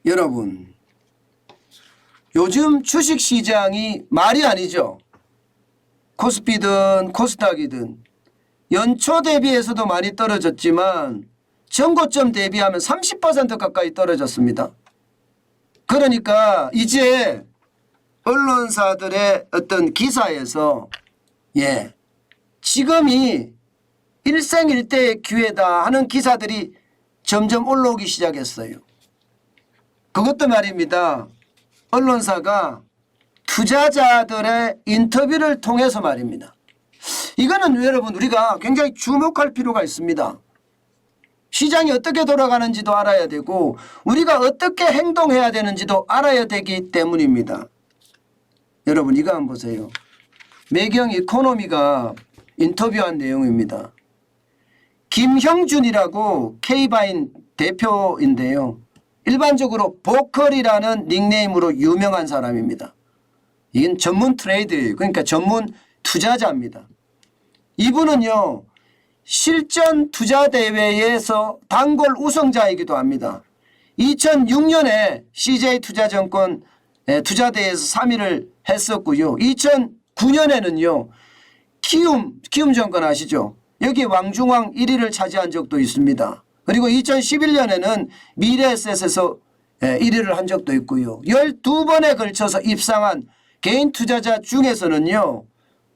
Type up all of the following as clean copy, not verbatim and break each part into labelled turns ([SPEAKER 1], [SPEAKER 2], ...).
[SPEAKER 1] 여러분, 요즘 주식시장이 말이 아니죠. 코스피든 코스닥이든 연초 대비해서도 많이 떨어졌지만 전고점 대비하면 30% 가까이 떨어졌습니다. 그러니까 이제 언론사들의 어떤 기사에서 지금이 일생일대의 기회다 하는 기사들이 점점 올라오기 시작했어요. 그것도 말입니다. 언론사가 투자자들의 인터뷰를 통해서 말입니다. 이거는 여러분 우리가 굉장히 주목할 필요가 있습니다. 시장이 어떻게 돌아가는지도 알아야 되고 우리가 어떻게 행동해야 되는지도 알아야 되기 때문입니다. 여러분 이거 한번 보세요. 매경 이코노미가 인터뷰한 내용입니다. 김형준이라고 K바인 대표인데요. 일반적으로 보컬이라는 닉네임으로 유명한 사람입니다. 이건 전문 트레이드예요. 그러니까 전문 투자자입니다. 이분은요. 실전 투자 대회에서 단골 우승자이기도 합니다. 2006년에 CJ투자증권 투자대회에서 3위를 했었고요. 2009년에는요. 키움증권 아시죠? 여기 왕중왕 1위를 차지한 적도 있습니다. 그리고 2011년에는 미래에셋에서 1위를 한 적도 있고요. 12번에 걸쳐서 입상한 개인 투자자 중에서는요.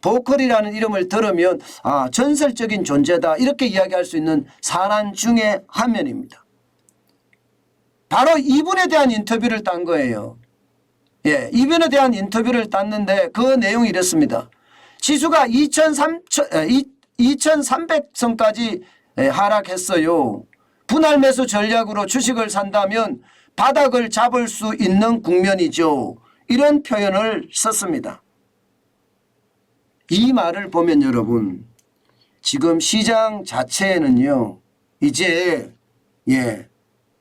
[SPEAKER 1] 보컬이라는 이름을 들으면 전설적인 존재다 이렇게 이야기할 수 있는 사람 중에 한 명입니다. 바로 이분에 대한 인터뷰를 딴 거예요. 이분에 대한 인터뷰를 땄는데 그 내용이 이렇습니다. 지수가 2300선까지 하락했어요. 분할 매수 전략으로 주식을 산다면 바닥을 잡을 수 있는 국면이죠. 이런 표현을 썼습니다. 이 말을 보면 여러분 지금 시장 자체에는요. 이제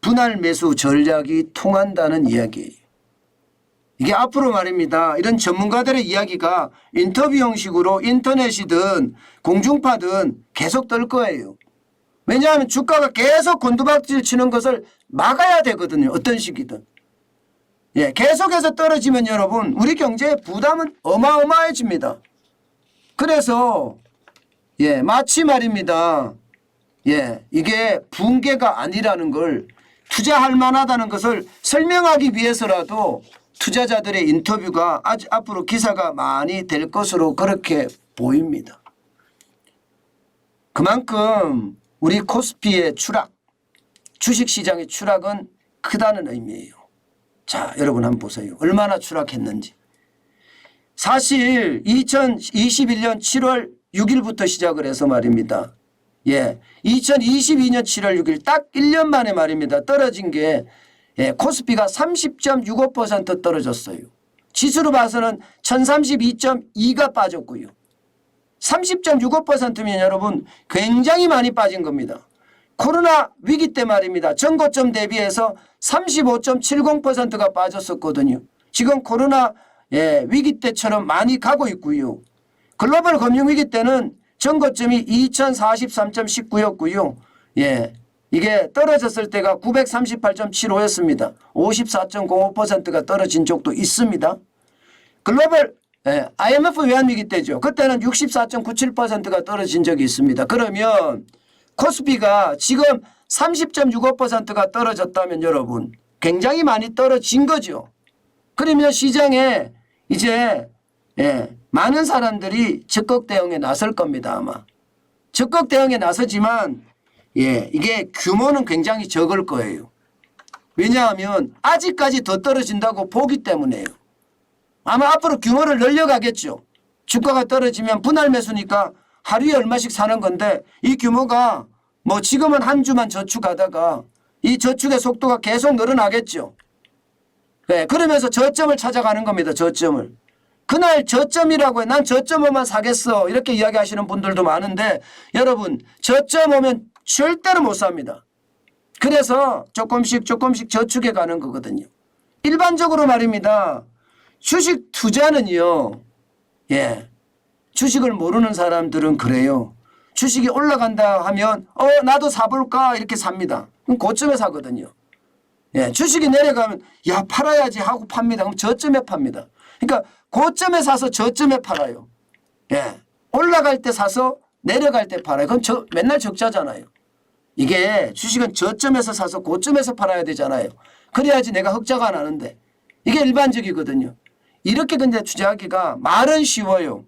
[SPEAKER 1] 분할 매수 전략이 통한다는 이야기예요. 이게 앞으로 말입니다. 이런 전문가들의 이야기가 인터뷰 형식으로 인터넷이든 공중파든 계속 뜰 거예요. 왜냐하면 주가가 계속 곤두박질 치는 것을 막아야 되거든요. 어떤 식이든. 계속해서 떨어지면 여러분 우리 경제의 부담은 어마어마해집니다. 그래서 마치 말입니다. 이게 붕괴가 아니라는 걸 투자할 만하다는 것을 설명하기 위해서라도 투자자들의 인터뷰가 앞으로 기사가 많이 될 것으로 그렇게 보입니다. 그만큼 우리 코스피의 추락, 주식시장의 추락은 크다는 의미예요. 자, 여러분 한번 보세요. 얼마나 추락했는지. 사실 2021년 7월 6일부터 시작을 해서 말입니다. 2022년 7월 6일 딱 1년 만에 말입니다. 떨어진 게 코스피가 30.65% 떨어졌어요. 지수로 봐서는 1032.2가 빠졌고요. 30.65%면 여러분 굉장히 많이 빠진 겁니다. 코로나 위기 때 말입니다. 전고점 대비해서 35.70%가 빠졌었거든요. 지금 코로나 위기 때처럼 많이 가고 있고요. 글로벌 금융위기 때는 전고점이 2043.19였고요. 이게 떨어졌을 때가 938.75였습니다. 54.05%가 떨어진 적도 있습니다. 글로벌 IMF 외환위기 때죠. 그때는 64.97%가 떨어진 적이 있습니다. 그러면 코스피가 지금 30.65%가 떨어졌다면 여러분 굉장히 많이 떨어진 거죠. 그러면 시장에 이제 많은 사람들이 적극 대응에 나설 겁니다. 아마. 적극 대응에 나서지만 이게 규모는 굉장히 적을 거예요. 왜냐하면 아직까지 더 떨어진다고 보기 때문에요. 아마 앞으로 규모를 늘려가겠죠. 주가가 떨어지면 분할 매수니까 하루에 얼마씩 사는 건데 이 규모가 뭐 지금은 한 주만 저축하다가 이 저축의 속도가 계속 늘어나겠죠. 그러면서 저점을 찾아가는 겁니다. 저점을. 그날 저점이라고 해. 난 저점 오면 사겠어. 이렇게 이야기하시는 분들도 많은데 여러분 저점 오면 절대로 못 삽니다. 그래서 조금씩 저축해 가는 거거든요. 일반적으로 말입니다. 주식 투자는요. 주식을 모르는 사람들은 그래요. 주식이 올라간다 하면 나도 사볼까 이렇게 삽니다. 그럼 고점에 사거든요. 예, 주식이 내려가면 야 팔아야지 하고 팝니다. 그럼 저점에 팝니다. 그러니까 고점에 사서 저점에 팔아요. 예, 올라갈 때 사서 내려갈 때 팔아요. 그럼 맨날 적자잖아요. 이게 주식은 저점에서 사서 고점에서 팔아야 되잖아요. 그래야지 내가 흑자가 나는데 이게 일반적이거든요. 이렇게 근데 투자하기가 말은 쉬워요.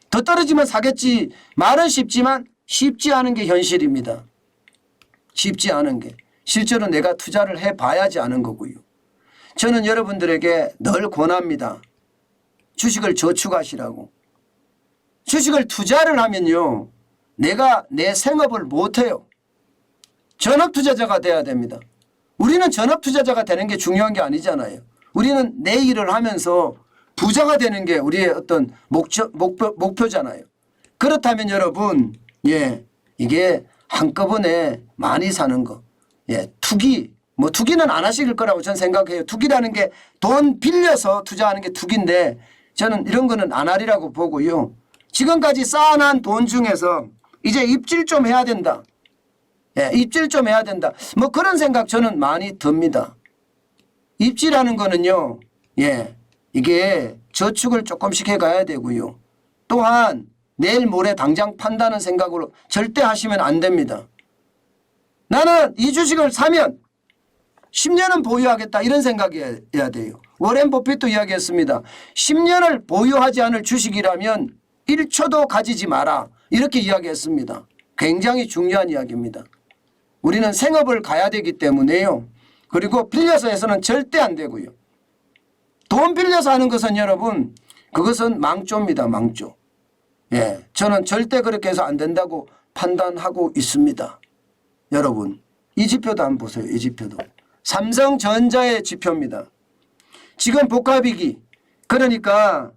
[SPEAKER 1] 더 떨어지면 사겠지. 말은 쉽지만 쉽지 않은 게 현실입니다. 쉽지 않은 게. 실제로 내가 투자를 해봐야지 아는 거고요. 저는 여러분들에게 늘 권합니다. 주식을 저축하시라고. 주식을 투자를 하면요. 내가 내 생업을 못해요. 전업투자자가 돼야 됩니다. 우리는 전업투자자가 되는 게 중요한 게 아니잖아요. 우리는 내 일을 하면서 부자가 되는 게 우리의 어떤 목표잖아요. 그렇다면 여러분, 예, 이게 한꺼번에 많이 사는 거, 예, 투기, 뭐 투기는 안 하실 거라고 저는 생각해요. 투기라는 게 돈 빌려서 투자하는 게 투기인데 저는 이런 거는 안 하리라고 보고요. 지금까지 쌓아놓은 돈 중에서 이제 입질 좀 해야 된다. 예, 입질 좀 해야 된다. 뭐 그런 생각 저는 많이 듭니다. 입질하는 거는요. 예, 이게 저축을 조금씩 해가야 되고요. 또한 내일 모레 당장 판다는 생각으로 절대 하시면 안 됩니다. 나는 이 주식을 사면 10년은 보유하겠다 이런 생각이어야 돼요. 워렌 버핏도 이야기했습니다. 10년을 보유하지 않을 주식이라면 1초도 가지지 마라 이렇게 이야기했습니다. 굉장히 중요한 이야기입니다. 우리는 생업을 가야 되기 때문에요. 그리고 빌려서 해서는 절대 안 되고요. 돈 빌려서 하는 것은 여러분 그것은 망조입니다. 망조. 예, 저는 절대 그렇게 해서 안 된다고 판단하고 있습니다. 여러분 이 지표도 한번 보세요. 이 지표도. 삼성전자의 지표입니다. 지금 복합위기 그러니까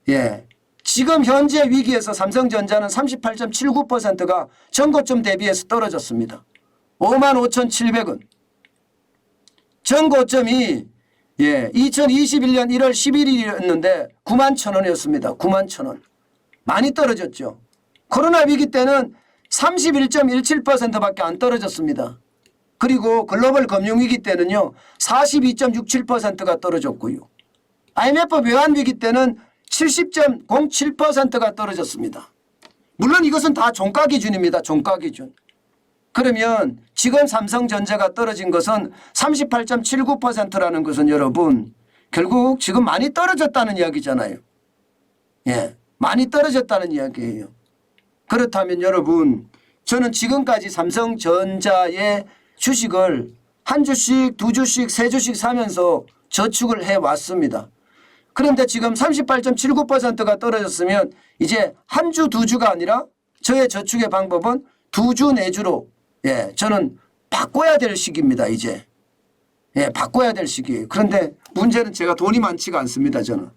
[SPEAKER 1] 예, 지금 현재 위기에서 삼성전자는 38.79%가 전고점 대비해서 떨어졌습니다. 55,700원. 전고점이 예, 2021년 1월 11일이었는데 91,000원이었습니다. 91,000원. 많이 떨어졌죠. 코로나 위기 때는 31.17%밖에 안 떨어졌습니다. 그리고 글로벌 금융위기 때는요. 42.67%가 떨어졌고요. IMF 외환위기 때는 70.07%가 떨어졌습니다. 물론 이것은 다 종가기준입니다. 종가기준. 그러면 지금 삼성전자가 떨어진 것은 38.79%라는 것은 여러분 결국 지금 많이 떨어졌다는 이야기잖아요. 예, 많이 떨어졌다는 이야기예요. 그렇다면 여러분 저는 지금까지 삼성전자의 주식을 한 주씩, 두 주씩, 세 주씩 사면서 저축을 해왔습니다. 그런데 지금 38.79%가 떨어졌으면 이제 한 주, 두 주가 아니라 저의 저축의 방법은 두 주, 네 주로 예, 저는 바꿔야 될 시기입니다. 이제. 예, 바꿔야 될 시기예요. 그런데 문제는 제가 돈이 많지가 않습니다. 저는.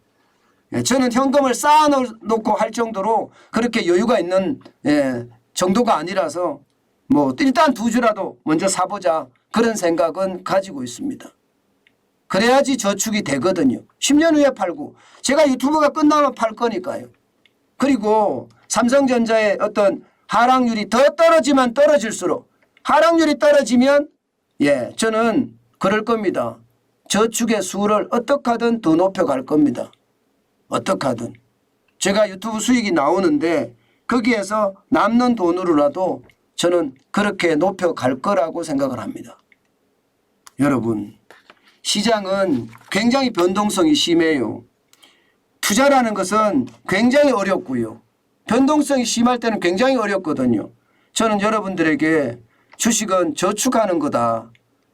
[SPEAKER 1] 예, 저는 현금을 쌓아놓고 할 정도로 그렇게 여유가 있는 예, 정도가 아니라서 뭐 일단 두 주라도 먼저 사보자 그런 생각은 가지고 있습니다. 그래야지 저축이 되거든요. 10년 후에 팔고 제가 유튜브가 끝나면 팔 거니까요. 그리고 삼성전자의 어떤 하락률이 더 떨어지면 떨어질수록 하락률이 떨어지면 예, 저는 그럴 겁니다. 저축의 수를 어떻게 하든 더 높여갈 겁니다. 어떻게 하든. 제가 유튜브 수익이 나오는데 거기에서 남는 돈으로라도 저는 그렇게 높여갈 거라고 생각을 합니다. 여러분 시장은 굉장히 변동성이 심해요. 투자라는 것은 굉장히 어렵고요. 변동성이 심할 때는 굉장히 어렵거든요. 저는 여러분들에게 주식은 저축하는 거다.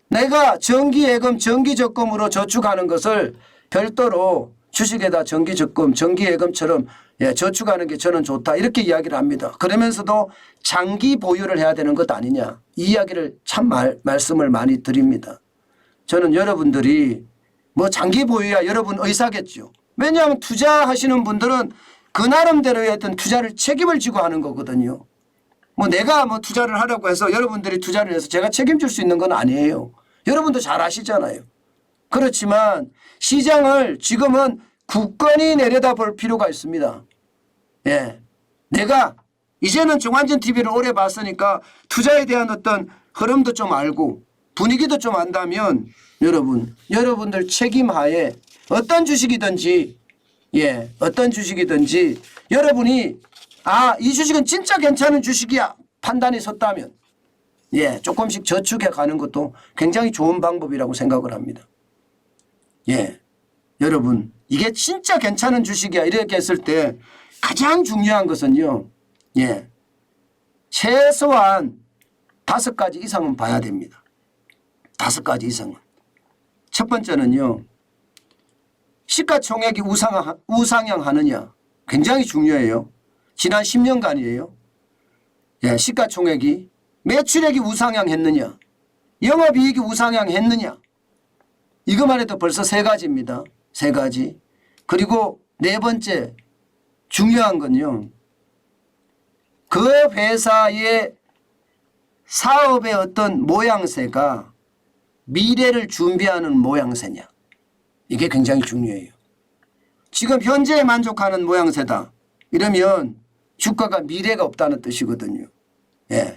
[SPEAKER 1] 내가 정기예금, 정기적금으로 저축하는 것을 별도로 주식에다 정기적금, 정기예금처럼 예, 저축하는 게 저는 좋다. 이렇게 이야기를 합니다. 그러면서도 장기 보유를 해야 되는 것 아니냐. 이 이야기를 참 말씀을 많이 드립니다. 저는 여러분들이 뭐 장기 보유야 여러분 의사겠죠. 왜냐하면 투자하시는 분들은 그 나름대로의 어떤 투자를 책임을 지고 하는 거거든요. 뭐 내가 뭐 투자를 하라고 해서 여러분들이 투자를 해서 제가 책임질 수 있는 건 아니에요. 여러분도 잘 아시잖아요. 그렇지만 시장을 지금은 굳건히 내려다볼 필요가 있습니다. 예, 내가 이제는 정환전 TV를 오래 봤으니까 투자에 대한 어떤 흐름도 좀 알고 분위기도 좀 안다면 여러분들 책임하에 어떤 주식이든지 어떤 주식이든지 여러분이 이 주식은 진짜 괜찮은 주식이야 판단이 섰다면 조금씩 저축해 가는 것도 굉장히 좋은 방법이라고 생각을 합니다. 여러분 이게 진짜 괜찮은 주식이야 이렇게 했을 때 가장 중요한 것은요. 최소한 5가지 이상은 봐야 됩니다. 5가지 이상은. 첫 번째는요. 시가총액이 우상향하느냐 굉장히 중요해요. 지난 10년간이에요. 시가총액이 매출액이 우상향했느냐 영업이익이 우상향했느냐 이것만 해도 벌써 3가지입니다. 3가지. 그리고 4번째 중요한 건요. 그 회사의 사업의 어떤 모양새가 미래를 준비하는 모양새냐. 이게 굉장히 중요해요. 지금 현재에 만족하는 모양새다. 이러면 주가가 미래가 없다는 뜻이거든요.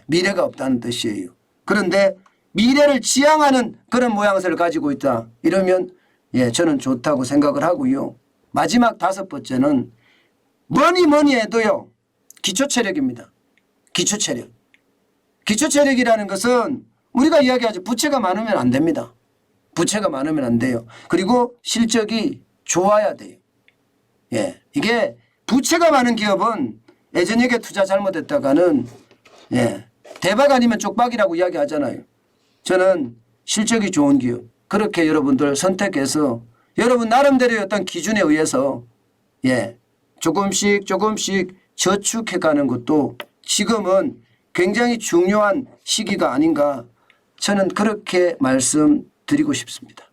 [SPEAKER 1] 미래가 없다는 뜻이에요. 그런데 미래를 지향하는 그런 모양새를 가지고 있다. 이러면 저는 좋다고 생각을 하고요. 마지막 5번째는 뭐니 해도요. 기초체력입니다. 기초체력. 기초체력이라는 것은 우리가 이야기하죠. 부채가 많으면 안 됩니다. 부채가 많으면 안 돼요. 그리고 실적이 좋아야 돼요. 이게 부채가 많은 기업은 예전에 투자 잘못했다가는 대박 아니면 쪽박이라고 이야기하잖아요. 저는 실적이 좋은 기업 그렇게 여러분들 선택해서 여러분 나름대로의 어떤 기준에 의해서 조금씩 저축해 가는 것도 지금은 굉장히 중요한 시기가 아닌가 저는 그렇게 말씀드리고 싶습니다.